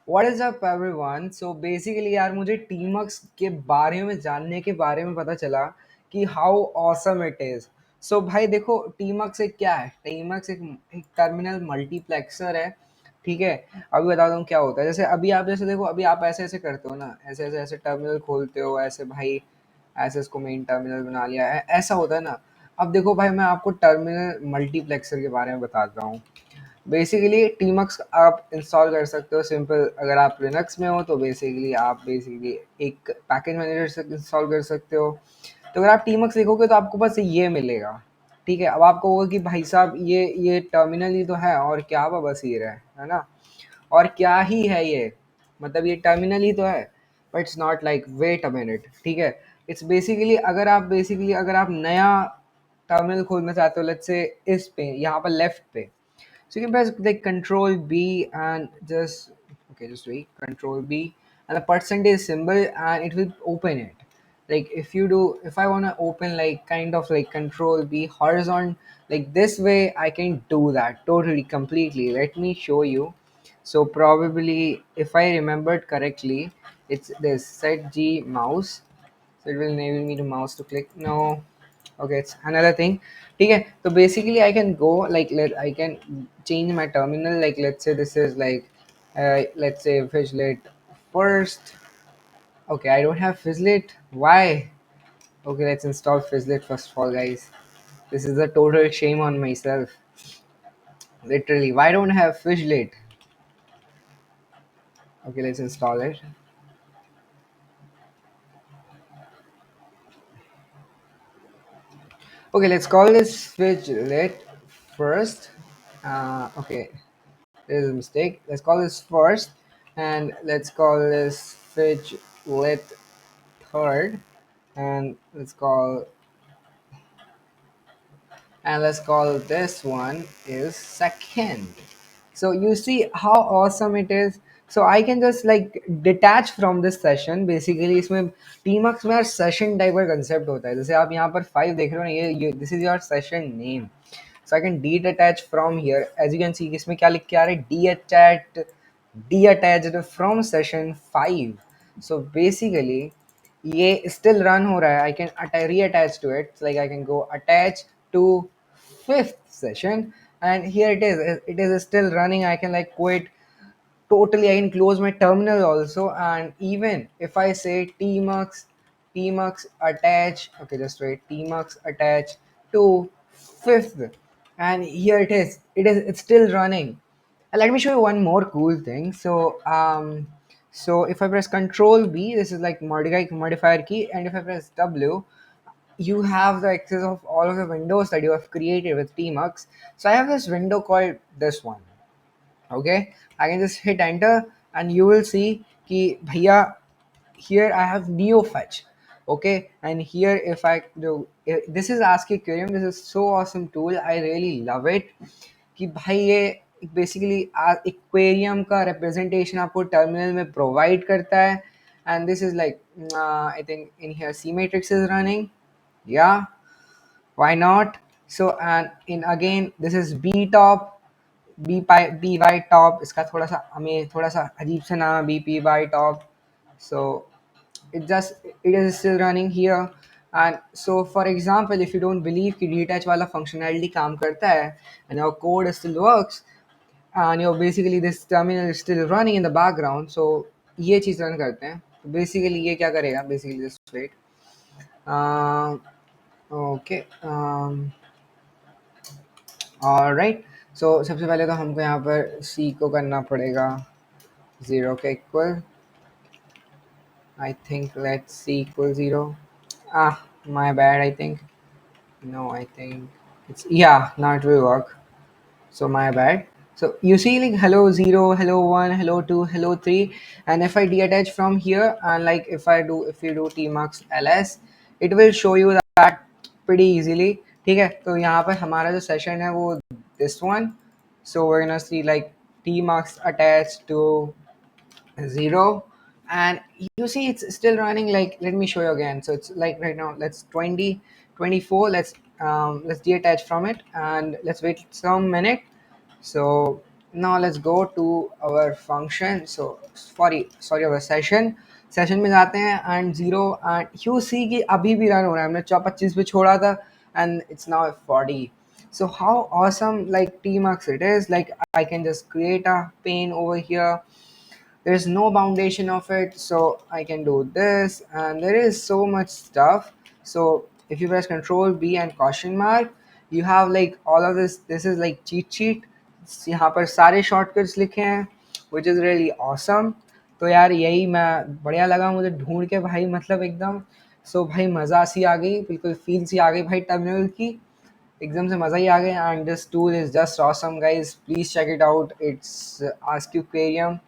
What is up everyone. So basically यार मुझे टीमक्स के बारे में जानने के बारे में पता चला कि हाउ ऑसम इट इज। सो भाई देखो, टीमक्स एक क्या है? टीमक्स एक टर्मिनल मल्टीप्लेक्सर है। ठीक है, अभी बता दूं क्या होता है। जैसे अभी आप जैसे देखो, अभी आप ऐसे ऐसे करते हो ना, ऐसे ऐसे ऐसे टर्मिनल खोलते हो ऐसे भाई, ऐसे इसको मेन टर्मिनल बना लिया है, ऐसा होता है ना। अब देखो भाई, मैं आपको टर्मिनल मल्टीप्लेक्सर के बारे में बताता हूँ। बेसिकली टीमक्स आप इंस्टॉल कर सकते हो सिंपल। अगर आप लिनक्स में हो तो बेसिकली आप बेसिकली एक पैकेज मैनेजर से इंस्टॉल कर सकते हो। तो अगर आप टीमक्स लिखोगे तो आपको बस ये मिलेगा। ठीक है, अब आपको होगा कि भाई साहब ये टर्मिनल ही तो है और क्या बस ये है ना। और क्या ही है ये, मतलब ये टर्मिनल ही तो है। But it's not like, wait a minute, ठीक है। इट्स बेसिकली अगर आप नया टर्मिनल खोलना चाहते हो, लेट्स से इस पे यहाँ पर लेफ्ट पे, so you can press like Control B and just, okay, just wait, Control B and the percentage symbol, and it will open it. Like if I want to open like kind of like Control B horizon, like this way, I can do that totally completely. Let me show you. So probably if I remembered correctly, it's this set G mouse, so it will enable me to mouse to click. No, okay, it's another thing. Okay, so basically I can go like, I can change my terminal. Like let's say this is like, let's say Fishlet first. Okay, I don't have Fishlet. Why? Okay, let's install Fishlet first of all, guys. This is a total shame on myself. Literally, why don't I have Fishlet? Okay, let's install it. Okay, let's call this Fishlet first. Okay, there's a mistake. Let's call this first, and let's call this Fidget third, and let's call this one is second. So you see how awesome it is. So I can just like detach from this session. Basically इसमें tmux में session type का concept होता है। जैसे आप यहाँ पर 5 देख रहे हो ना, ये this is your session name. So I can detach from here. As you can see इसमें क्या लिख के आ रहा है, detached from session 5. So basically ये still run हो रहा है. I can reattach to it. Like I can go attach to fifth session, and here it is. It is still running. I can like quit totally. I can close my terminal also, and even if I say tmux attach, okay, just wait, tmux attach to fifth, and here it is. It's still running. Let me show you one more cool thing. So if I press Control B, this is like modifier key, and if I press W, you have the access of all of the windows that you have created with tmux. So I have this window called this one. Okay, I can just hit enter, and you will see ki bhaiya, here I have neofetch. Okay, and here if I do, this is ask aquarium. This is so awesome tool, I really love it. कि भाई ये basically aquarium का representation आपको terminal में provide करता है. And this is like, I think in here C matrix is running. Yeah, why not? So and in again this is b top, by top. इसका थोड़ा सा हमें थोड़ा सा अजीब सा नाम है, bp by top. So it is still running here. And so for example, if you don't believe कि detach वाला functionality काम करता है and your code still works, and basically this terminal is still running in the background, so ये चीज़ run करते हैं. तो basically ये क्या करेगा, basically just wait. Okay, alright. So सबसे पहले तो हमको यहाँ पर सी को करना पड़ेगा 0 के equal. I think let C equal 0. My bad, I think. No, I think it's, yeah, now it will work. So my bad. So you see like hello 0, hello 1, hello 2, hello 3, and if I detach from here, and like if you do tmux ls, it will show you that pretty easily. ठीक है, तो यहाँ पर हमारा जो session है वो this one. So we're gonna see like tmux attached to 0, and you see it's still running. Like let me show you again. So it's like right now, let's 2024. Let's detach from it, and let's wait some minute. So Now let's go to our function. So sorry our session में जाते हैं and zero and you see कि अभी भी run हो रहा है, हमने 25 पे छोड़ा था and it's now 40. So how awesome like Tmux it is. Like I can just create a pane over here. There's no foundation of it, so I can do this, and there is so much stuff. So if you press Control B and question mark, you have like all of this. This is like cheat sheet. यहाँ पर सारे shortcuts लिखे हैं, which is really awesome. तो यार यही मैं बढ़िया लगा मुझे ढूंढ के भाई, मतलब एकदम भाई मज़ा सी आ गई, बिल्कुल फील सी आ गई भाई टर्मिनल की, एकदम से मज़ा ही आ गया. And this tool is just awesome guys, please check it out. It's ask you querium,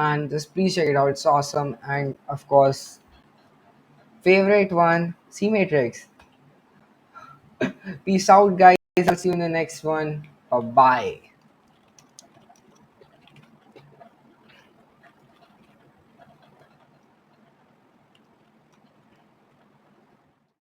and just please check it out. It's awesome. And of course, favorite one, C Matrix. Peace out, guys. I'll see you in the next one. Bye bye.